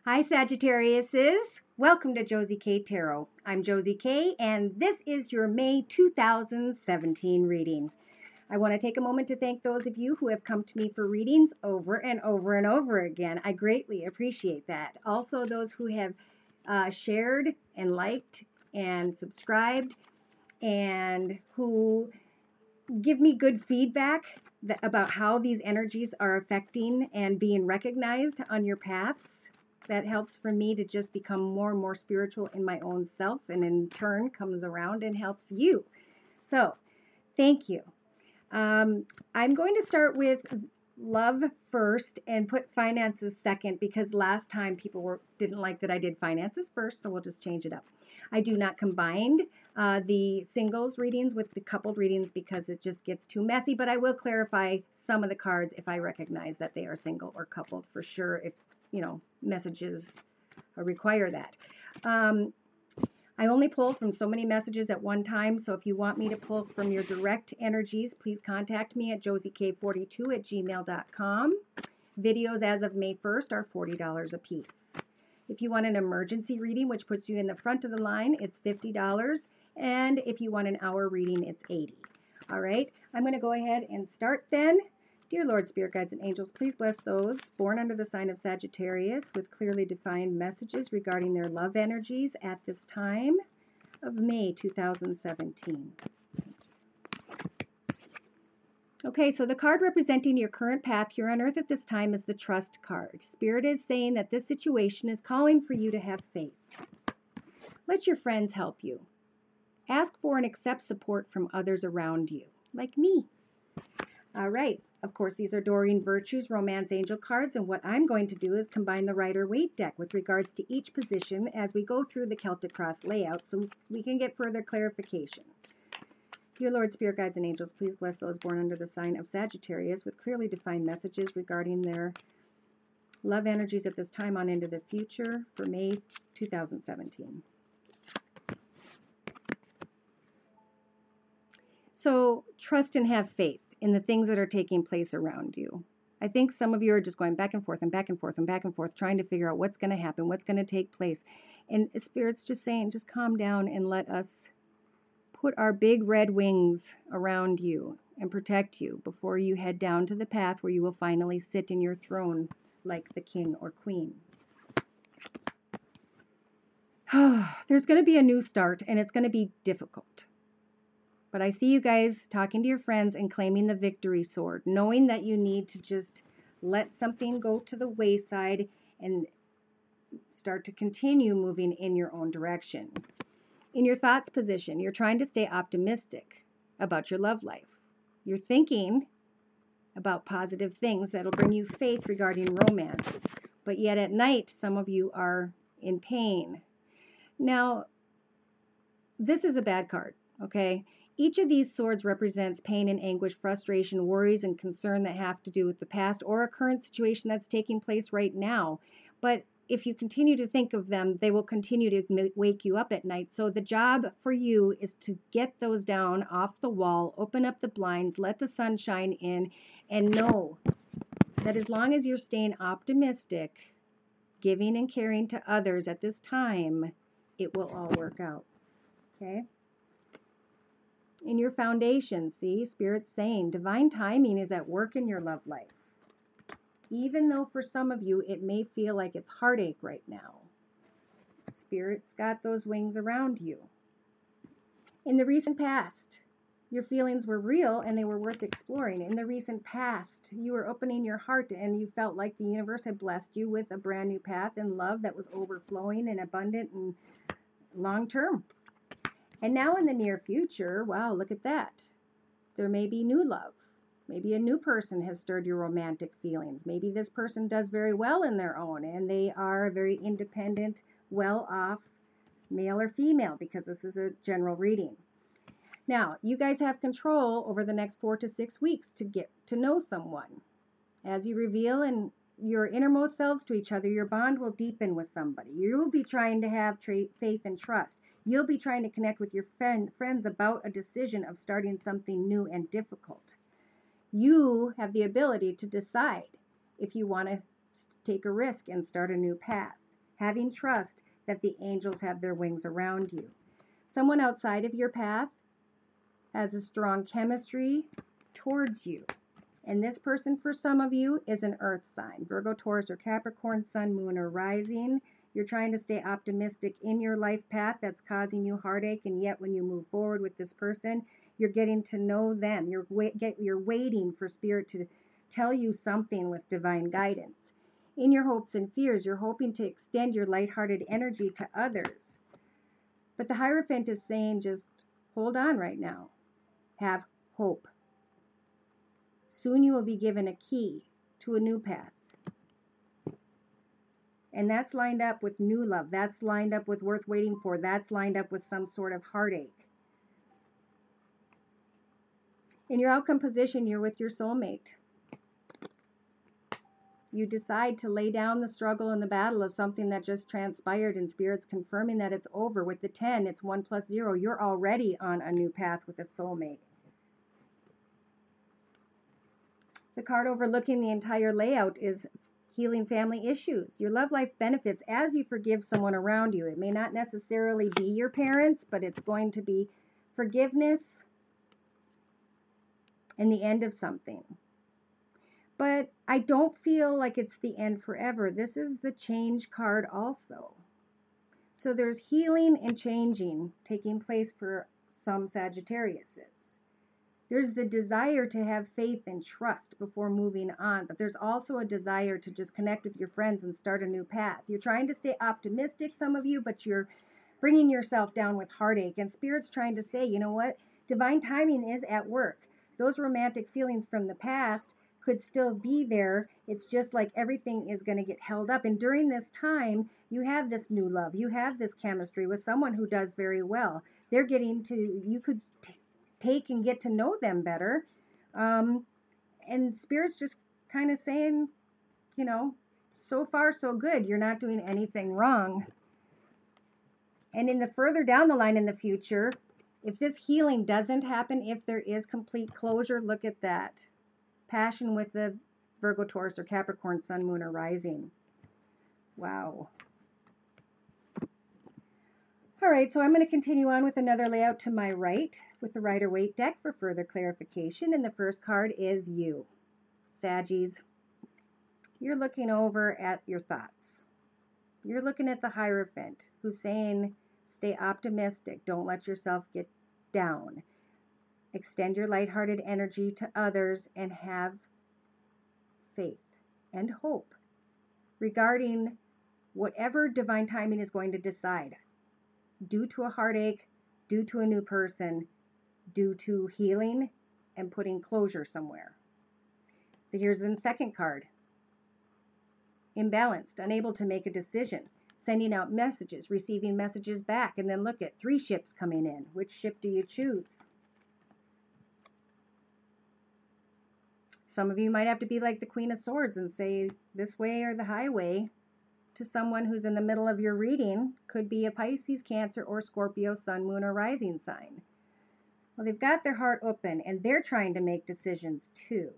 Hi, Sagittariuses. Welcome to Josie K Tarot. I'm Josie K, and this is your May 2017 reading. I want to take a moment to thank those of you who have come to me for readings over and over and over again. I greatly appreciate that. Also, those who have shared and liked and subscribed and who give me good feedback about how these energies are affecting and being recognized on your paths. That helps for me to just become more and more spiritual in my own self, and in turn comes around and helps you. So thank you. I'm going to start with love first and put finances second, because last time people didn't like that I did finances first, so we'll just change it up. I do not combine the singles readings with the coupled readings because it just gets too messy, but I will clarify some of the cards if I recognize that they are single or coupled for sure, if messages require that. I only pull from so many messages at one time, so if you want me to pull from your direct energies, please contact me at josiek42@gmail.com. Videos as of May 1st are $40 a piece. If you want an emergency reading, which puts you in the front of the line, it's $50. And if you want an hour reading, it's $80. All right, I'm going to go ahead and start then. Dear Lord, Spirit Guides and Angels, please bless those born under the sign of Sagittarius with clearly defined messages regarding their love energies at this time of May 2017. Okay, so the card representing your current path here on Earth at this time is the Trust card. Spirit is saying that this situation is calling for you to have faith. Let your friends help you. Ask for and accept support from others around you, like me. All right, of course, these are Doreen Virtue's Romance Angel cards, and what I'm going to do is combine the Rider-Waite deck with regards to each position as we go through the Celtic Cross layout so we can get further clarification. Dear Lord, Spirit Guides and Angels, please bless those born under the sign of Sagittarius with clearly defined messages regarding their love energies at this time on into the future for May 2017. So trust and have faith in the things that are taking place around you. I think some of you are just going back and forth and back and forth and back and forth, trying to figure out what's going to happen, what's going to take place. And Spirit's just saying, just calm down and let us put our big red wings around you and protect you before you head down to the path where you will finally sit in your throne like the king or queen. There's going to be a new start, and it's going to be difficult. But I see you guys talking to your friends and claiming the victory sword, knowing that you need to just let something go to the wayside and start to continue moving in your own direction. In your thoughts position, you're trying to stay optimistic about your love life. You're thinking about positive things that'll bring you faith regarding romance. But yet at night, some of you are in pain. Now, this is a bad card, okay? Each of these swords represents pain and anguish, frustration, worries, and concern that have to do with the past or a current situation that's taking place right now. But if you continue to think of them, they will continue to wake you up at night. So the job for you is to get those down off the wall, open up the blinds, let the sun shine in, and know that as long as you're staying optimistic, giving and caring to others at this time, it will all work out. Okay? In your foundation, see, Spirit's saying divine timing is at work in your love life. Even though for some of you it may feel like it's heartache right now, Spirit's got those wings around you. In the recent past, your feelings were real and they were worth exploring. In the recent past, you were opening your heart and you felt like the universe had blessed you with a brand new path in love that was overflowing and abundant and long-term. And now in the near future, wow, look at that. There may be new love. Maybe a new person has stirred your romantic feelings. Maybe this person does very well in their own and they are a very independent, well-off male or female, because this is a general reading. Now, you guys have control over the next 4 to 6 weeks to get to know someone. As you reveal and your innermost selves to each other, your bond will deepen with somebody. You'll be trying to have faith and trust. You'll be trying to connect with your friends about a decision of starting something new and difficult. You have the ability to decide if you want to take a risk and start a new path. having trust that the angels have their wings around you. Someone outside of your path has a strong chemistry towards you. And this person, for some of you, is an earth sign. Virgo, Taurus, or Capricorn, sun, moon, or rising. You're trying to stay optimistic in your life path that's causing you heartache, and yet when you move forward with this person, you're getting to know them. You're waiting for Spirit to tell you something with divine guidance. In your hopes and fears, you're hoping to extend your lighthearted energy to others. But the Hierophant is saying, just hold on right now. Have hope. Soon you will be given a key to a new path. And that's lined up with new love. That's lined up with worth waiting for. That's lined up with some sort of heartache. In your outcome position, you're with your soulmate. You decide to lay down the struggle and the battle of something that just transpired, and Spirit's confirming that it's over. With the 10, it's 1 plus 0. You're already on a new path with a soulmate. The card overlooking the entire layout is healing family issues. Your love life benefits as you forgive someone around you. It may not necessarily be your parents, but it's going to be forgiveness and the end of something. But I don't feel like it's the end forever. This is the change card also. So there's healing and changing taking place for some Sagittariuses. There's the desire to have faith and trust before moving on, but there's also a desire to just connect with your friends and start a new path. You're trying to stay optimistic, some of you, but you're bringing yourself down with heartache. And Spirit's trying to say, you know what? Divine timing is at work. Those romantic feelings from the past could still be there. It's just like everything is going to get held up. And during this time, you have this new love. You have this chemistry with someone who does very well. They're getting to, you could take and get to know them better. And Spirit's just kind of saying, you know, so far so good. You're not doing anything wrong. And in the further down the line in the future, if this healing doesn't happen, if there is complete closure, look at that. Passion with the Virgo, Taurus, or Capricorn, sun, moon, or rising. Wow. All right, so I'm going to continue on with another layout to my right with the Rider-Waite deck for further clarification. And the first card is you, Saggies. You're looking over at your thoughts. You're looking at the Hierophant who's saying, stay optimistic. Don't let yourself get down. Extend your lighthearted energy to others and have faith and hope regarding whatever divine timing is going to decide. Due to a heartache, due to a new person, due to healing and putting closure somewhere. Here's the second card. Imbalanced, unable to make a decision, sending out messages, receiving messages back, and then look at 3 ships coming in. Which ship do you choose? Some of you might have to be like the Queen of Swords and say this way or the highway to someone who's in the middle of your reading. Could be a Pisces, Cancer, or Scorpio, sun, moon, or rising sign. Well, they've got their heart open and they're trying to make decisions too.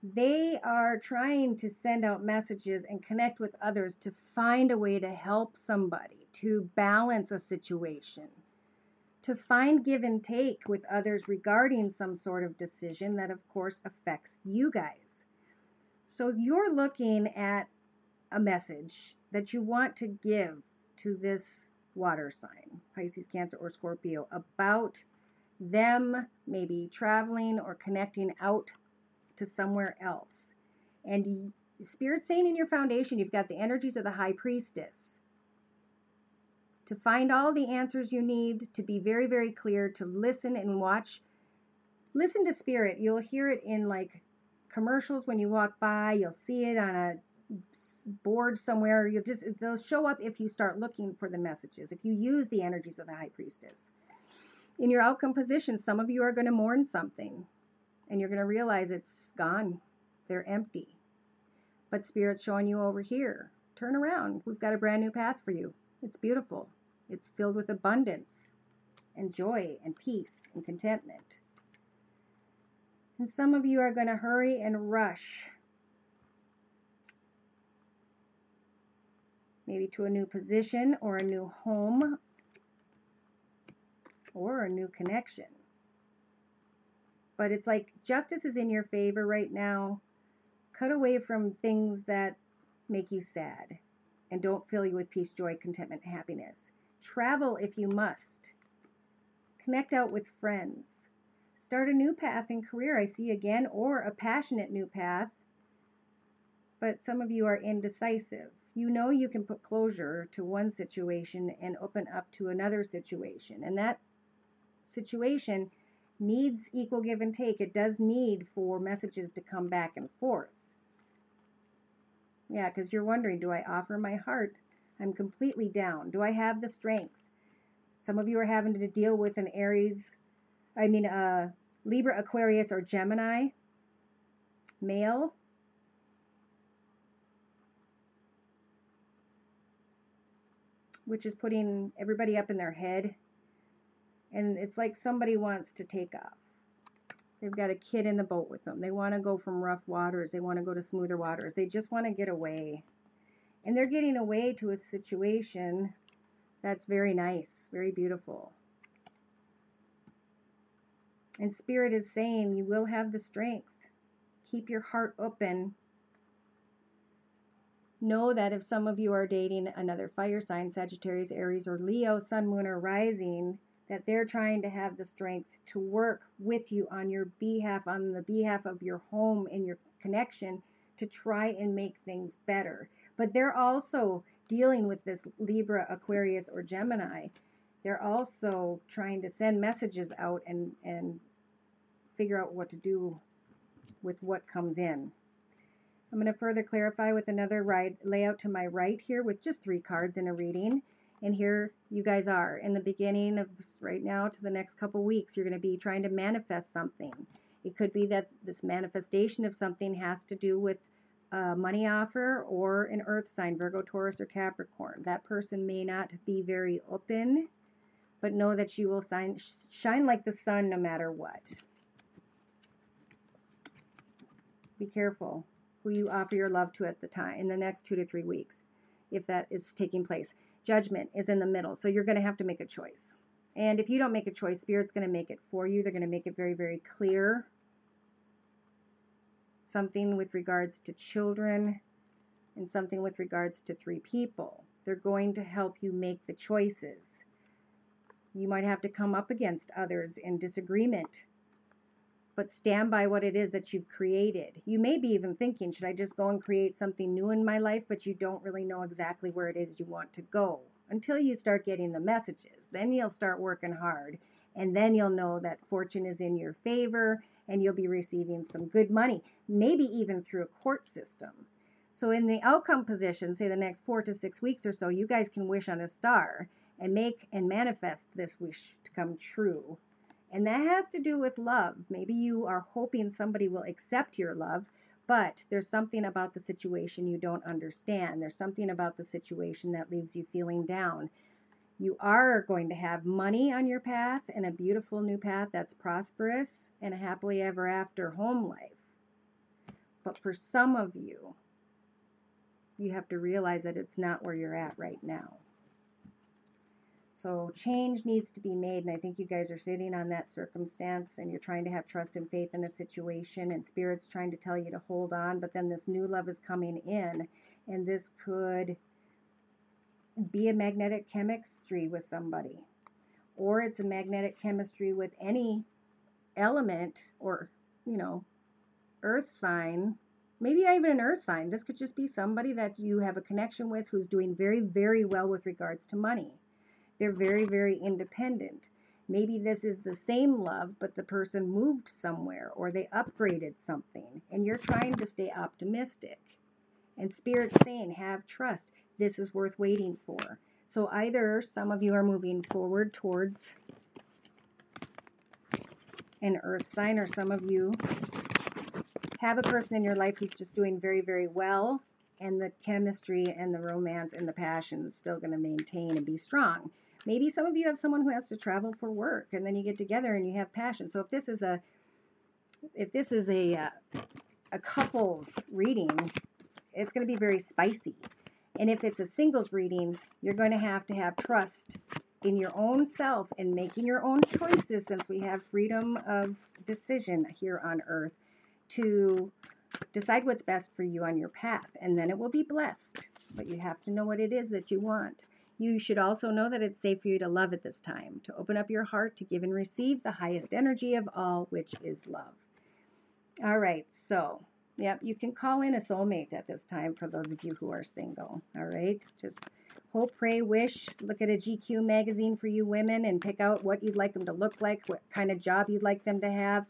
They are trying to send out messages and connect with others to find a way to help somebody, to balance a situation, to find give and take with others regarding some sort of decision that, of course, affects you guys. So you're looking at a message that you want to give to this water sign, Pisces, Cancer, or Scorpio, about them maybe traveling or connecting out to somewhere else. And Spirit's saying in your foundation, you've got the energies of the High Priestess. To find all the answers you need, to be very, very clear, to listen and watch. Listen to Spirit. You'll hear it in like commercials when you walk by. You'll see it on a board somewhere. They'll show up if you start looking for the messages, if you use the energies of the High Priestess. In your outcome position, some of you are going to mourn something, and you're going to realize it's gone. They're empty. But Spirit's showing you over here. Turn around. We've got a brand new path for you. It's beautiful. It's filled with abundance and joy and peace and contentment. And some of you are going to hurry and rush maybe to a new position or a new home or a new connection. But it's like justice is in your favor right now. Cut away from things that make you sad and don't fill you with peace, joy, contentment, and happiness. Travel if you must. Connect out with friends. Start a new path in career, I see again, or a passionate new path. But some of you are indecisive. You know you can put closure to one situation and open up to another situation. And that situation needs equal give and take. It does need for messages to come back and forth. Yeah, because you're wondering, do I offer my heart? I'm completely down. Do I have the strength? Some of you are having to deal with an Libra, Aquarius, or Gemini male. Which is putting everybody up in their head. And it's like somebody wants to take off. They've got a kid in the boat with them. They want to go from rough waters. They want to go to smoother waters. They just want to get away. And they're getting away to a situation that's very nice, very beautiful. And Spirit is saying you will have the strength. Keep your heart open. Know that if some of you are dating another fire sign, Sagittarius, Aries, or Leo, Sun, Moon, or Rising, that they're trying to have the strength to work with you on your behalf, on the behalf of your home and your connection, to try and make things better. But they're also dealing with this Libra, Aquarius, or Gemini. They're also trying to send messages out and figure out what to do with what comes in. I'm going to further clarify with another layout to my right here with just 3 cards in a reading. And here you guys are in the beginning of right now to the next couple weeks. You're going to be trying to manifest something. It could be that this manifestation of something has to do with a money offer or an earth sign, Virgo, Taurus, or Capricorn. That person may not be very open, but know that you will shine like the sun no matter what. Be careful who you offer your love to at the time in the next 2 to 3 weeks, if that is taking place. Judgment is in the middle, so you're going to have to make a choice. And if you don't make a choice, Spirit's going to make it for you. They're going to make it very, very clear. Something with regards to children and something with regards to 3 people. They're going to help you make the choices. You might have to come up against others in disagreement, but stand by what it is that you've created. You may be even thinking, should I just go and create something new in my life? But you don't really know exactly where it is you want to go until you start getting the messages. Then you'll start working hard, and then you'll know that fortune is in your favor, and you'll be receiving some good money, maybe even through a court system. So in the outcome position, say the next 4 to 6 weeks or so, you guys can wish on a star and make and manifest this wish to come true. And that has to do with love. Maybe you are hoping somebody will accept your love, but there's something about the situation you don't understand. There's something about the situation that leaves you feeling down. You are going to have money on your path and a beautiful new path that's prosperous and a happily ever after home life. But for some of you, you have to realize that it's not where you're at right now. So change needs to be made, and I think you guys are sitting on that circumstance, and you're trying to have trust and faith in a situation, and Spirit's trying to tell you to hold on, but then this new love is coming in, and this could be a magnetic chemistry with somebody, or it's a magnetic chemistry with any element or, earth sign. Maybe not even an earth sign. This could just be somebody that you have a connection with who's doing very, very well with regards to money. They're very, very independent. Maybe this is the same love, but the person moved somewhere or they upgraded something, and you're trying to stay optimistic. And Spirit's saying, have trust. This is worth waiting for. So either some of you are moving forward towards an earth sign, or some of you have a person in your life who's just doing very, very well, and the chemistry and the romance and the passion is still going to maintain and be strong. Maybe some of you have someone who has to travel for work, and then you get together and you have passion. So if this is a couples reading, it's going to be very spicy. And if it's a singles reading, you're going to have trust in your own self and making your own choices, since we have freedom of decision here on earth, to decide what's best for you on your path, and then it will be blessed. But you have to know what it is that you want. You should also know that it's safe for you to love at this time, to open up your heart, to give and receive the highest energy of all, which is love. All right, so, yep, you can call in a soulmate at this time for those of you who are single. All right, just hope, pray, wish. Look at a GQ magazine for you women and pick out what you'd like them to look like, what kind of job you'd like them to have.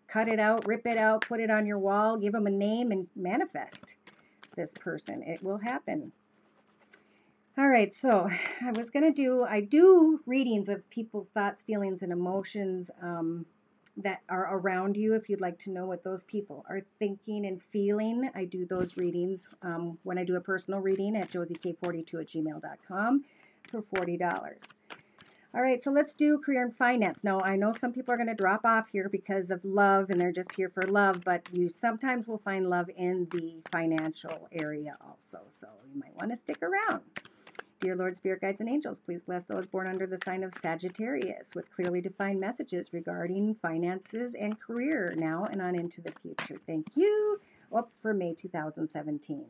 Cut it out, rip it out, put it on your wall, give them a name, and manifest this person. It will happen. All right, so I do readings of people's thoughts, feelings, and emotions that are around you. If you'd like to know what those people are thinking and feeling, I do those readings when I do a personal reading at josiek42@gmail.com for $40. All right, so let's do career and finance. Now, I know some people are going to drop off here because of love, and they're just here for love, but you sometimes will find love in the financial area also, so you might want to stick around. Dear Lord, Spirit Guides, and Angels, please bless those born under the sign of Sagittarius with clearly defined messages regarding finances and career now and on into the future. Thank you. Up for May 2017.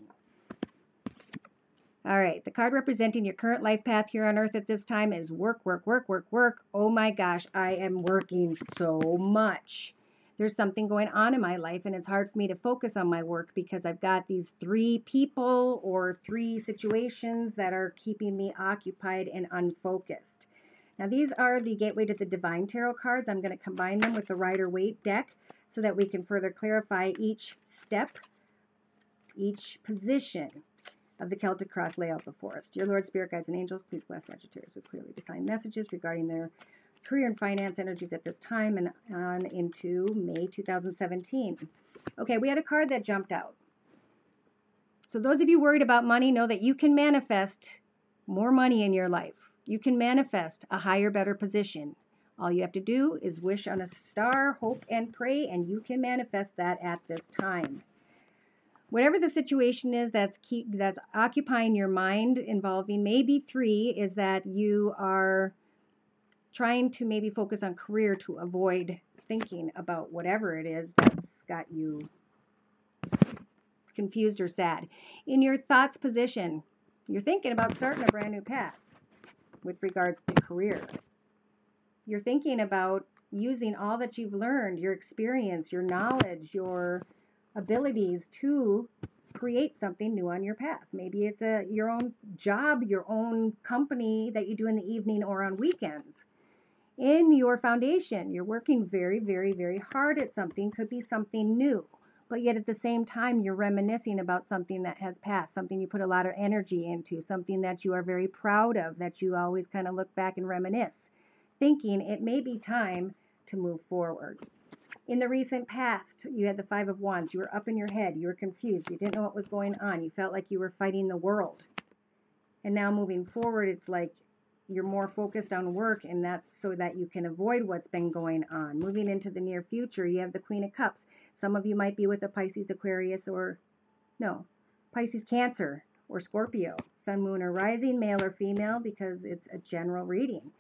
All right, the card representing your current life path here on earth at this time is work, work, work, work, work. Oh my gosh, I am working so much. There's something going on in my life, and it's hard for me to focus on my work because I've got these 3 people or 3 situations that are keeping me occupied and unfocused. Now, these are the Gateway to the Divine Tarot cards. I'm going to combine them with the Rider-Waite deck so that we can further clarify each step, each position of the Celtic Cross layout before us. Dear Lord, Spirit Guides, and Angels, please bless Sagittarius with clearly defined messages regarding their career and finance energies at this time and on into May 2017. Okay, we had a card that jumped out. So those of you worried about money know that you can manifest more money in your life. You can manifest a higher, better position. All you have to do is wish on a star, hope, and pray, and you can manifest that at this time. Whatever the situation is that's occupying your mind, involving maybe 3, is that you are trying to maybe focus on career to avoid thinking about whatever it is that's got you confused or sad. In your thoughts position, you're thinking about starting a brand new path with regards to career. You're thinking about using all that you've learned, your experience, your knowledge, your abilities to create something new on your path. Maybe it's your own job, your own company that you do in the evening or on weekends. In your foundation, you're working very, very, very hard at something. Could be something new, but yet at the same time, you're reminiscing about something that has passed, something you put a lot of energy into, something that you are very proud of, that you always kind of look back and reminisce, thinking it may be time to move forward. In the recent past, you had the 5 of Wands. You were up in your head. You were confused. You didn't know what was going on. You felt like you were fighting the world. And now moving forward, it's like you're more focused on work, and that's so that you can avoid what's been going on. Moving into the near future, you have the Queen of Cups. Some of you might be with a Pisces, Aquarius, Pisces, Cancer, or Scorpio. Sun, Moon, or Rising, male or female, because it's a general reading.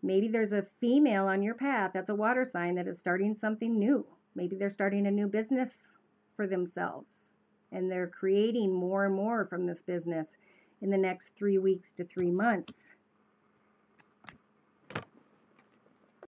Maybe there's a female on your path that's a water sign that is starting something new. Maybe they're starting a new business for themselves, and they're creating more and more from this business in the next 3 weeks to 3 months.